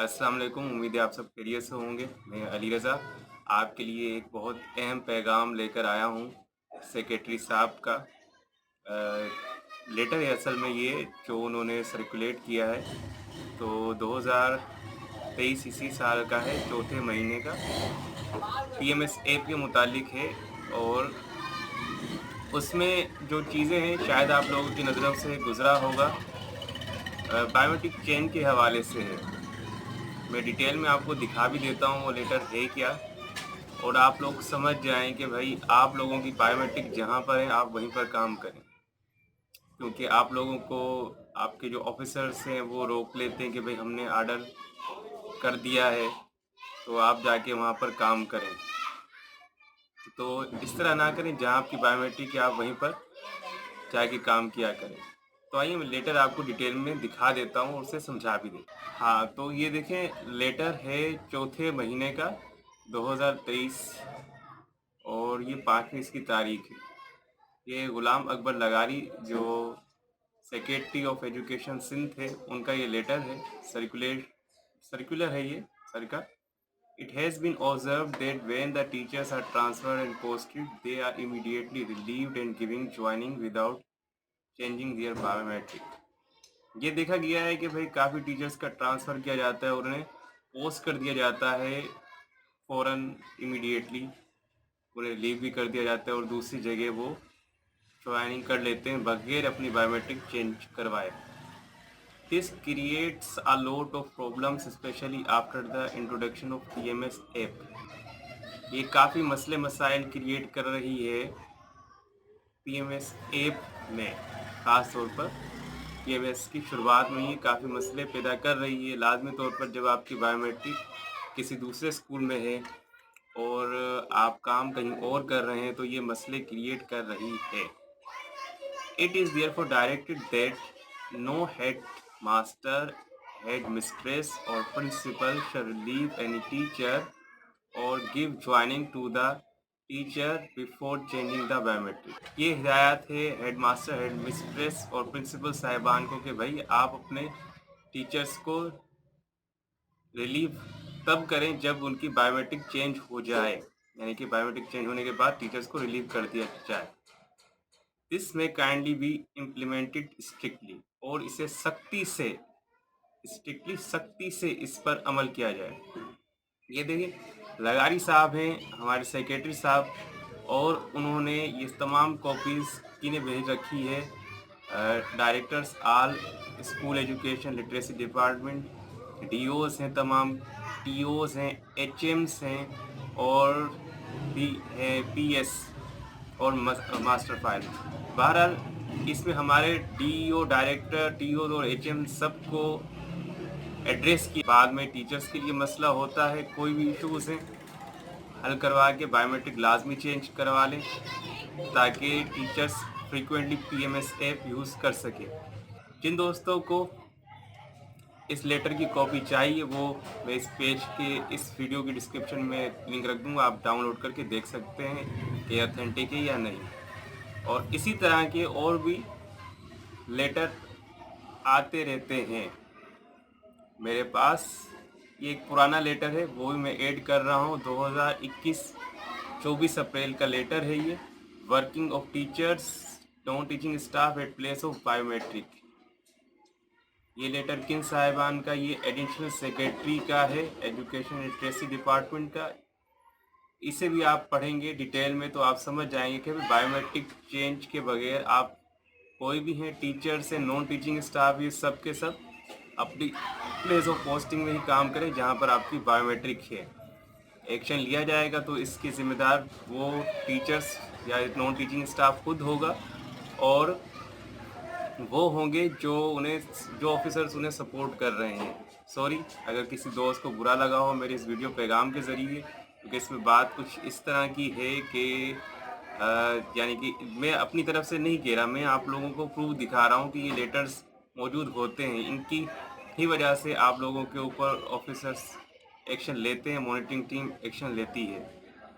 अस्सलाम वालेकुम। उम्मीद है आप सब खैरियत से होंगे। मैं अली रज़ा आपके लिए एक बहुत अहम पैगाम लेकर आया हूँ सेक्रेटरी साहब का। लेटर है असल में ये जो उन्होंने सर्कुलेट किया है, तो 2023 इसी साल का है, चौथे महीने का पीएमएस ऐप के मुतालिक है। और उसमें जो चीज़ें हैं शायद आप लोगों की नज़रों से गुज़रा होगा, बायोमेट्रिक चेन के हवाले से है। मैं डिटेल में आपको दिखा भी देता हूँ वो लेटर है क्या, और आप लोग समझ जाएं कि भाई आप लोगों की बायोमेट्रिक जहाँ पर है आप वहीं पर काम करें, क्योंकि आप लोगों को आपके जो ऑफिसर्स हैं वो रोक लेते हैं कि भाई हमने आर्डर कर दिया है तो आप जाके वहाँ पर काम करें। तो इस तरह ना करें, जहाँ आपकी बायोमेट्रिक है आप वहीं पर जाके काम किया करें। तो आइए मैं लेटर आपको डिटेल में दिखा देता हूँ और उसे समझा भी देता हूँ। हाँ, तो ये देखें, लेटर है चौथे महीने का 2023 और ये 5वीं इसकी तारीख है। ये गुलाम अकबर लगारी जो सेक्रेटरी ऑफ एजुकेशन सिंध थे उनका ये लेटर है, सर्कुलर है ये सर का। It has been observed that when the teachers are transferred and posted, they are immediately relieved and giving joining without changing their biometric। ये देखा गया है कि भाई काफ़ी टीचर्स का ट्रांसफ़र किया जाता है और उन्हें पोस्ट कर दिया जाता है फ़ौरन, इमीडिएटली उन्हें लीव भी कर दिया जाता है और दूसरी जगह वो ज्वाइनिंग कर लेते हैं बगैर अपनी बायोमेट्रिक चेंज करवाए। This creates a lot of problems, especially after the introduction of PMS app। ये काफ़ी मसले मसाइल क्रिएट कर रही है PMS ऐप में, ख़ास तौर पर PMS की शुरुआत में ही काफ़ी मसले पैदा कर रही है। लाजमी तौर पर जब आपकी बायोमेट्रिक किसी दूसरे स्कूल में है और आप काम कहीं और कर रहे हैं तो ये मसले क्रिएट कर रही है। It is therefore directed that no head master, head mistress or principal shall relieve any teacher or give joining to the teacher before changing the biometric। ये हिदायत है हेड मास्टर, हेड मिस्ट्रेस और principal साहिबान को कि भाई आप अपने टीचर्स को रिलीव तब करें जब उनकी बायोमेट्रिक चेंज हो जाए, यानी कि बायोमेट्रिक चेंज होने के बाद टीचर्स को रिलीव कर दिया जाए। दिस में काइंडली बी इम्प्लीमेंटेड स्ट्रिक्टली, और इसे सख्ती से इस पर अमल किया जाए। ये देखिए लगारी साहब हैं हमारे सेक्रेटरी साहब, और उन्होंने ये तमाम कॉपीज़ किन्हें भेज रखी है, directors all school education literacy department, DOs हैं, तमाम टीओस हैं, एचएम्स हैं, और भी है पीएस और मास्टर फाइल। बहरहाल इसमें हमारे डीईओ, डायरेक्टर, टीओ और एचएम सबको एड्रेस की बाद में टीचर्स के लिए मसला होता है, कोई भी इशूज़ हैं हल करवा के बायोमेट्रिक लाजमी चेंज करवा लें ताकि teachers frequently PMS app use कर सकें। जिन दोस्तों को इस लेटर की कॉपी चाहिए वो मैं इस पेज के इस वीडियो की डिस्क्रिप्शन में लिंक रख दूँगा, आप डाउनलोड करके देख सकते हैं कि ऑथेंटिक है या नहीं। और इसी तरह के और भी लेटर आते रहते हैं मेरे पास। ये एक पुराना लेटर है, वो भी मैं ऐड कर रहा हूँ, 2021 24 अप्रैल का लेटर है ये। Working of teachers, non teaching staff at place of biometric. ये लेटर किन साहिबान का, ये एडिशनल सेक्रेटरी का है, एजुकेशन लिटरेसी डिपार्टमेंट का। इसे भी आप पढ़ेंगे डिटेल में तो आप समझ जाएंगे कि बायोमेट्रिक चेंज के बगैर आप कोई भी हैं, टीचर से नॉन टीचिंग स्टाफ, ये सब के सब अपनी प्लेस ऑफ पोस्टिंग में ही काम करें जहां पर आपकी बायोमेट्रिक है। एक्शन लिया जाएगा तो इसके ज़िम्मेदार वो टीचर्स या नॉन टीचिंग स्टाफ खुद होगा, और वो होंगे जो ऑफिसर्स उन्हें सपोर्ट कर रहे हैं। सॉरी अगर किसी दोस्त को बुरा लगा हो मेरे इस वीडियो पैगाम के ज़रिए, क्योंकि इसमें बात कुछ इस तरह की है कि यानी कि मैं अपनी तरफ से नहीं कह रहा, मैं आप लोगों को प्रूफ दिखा रहा हूँ कि ये लेटर्स मौजूद होते हैं, इनकी ही वजह से आप लोगों के ऊपर ऑफिसर्स एक्शन लेते हैं, मॉनिटरिंग टीम एक्शन लेती है।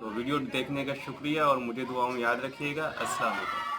तो वीडियो देखने का शुक्रिया और मुझे दुआओं में याद रखिएगा। अस्सलाम वालेकुम।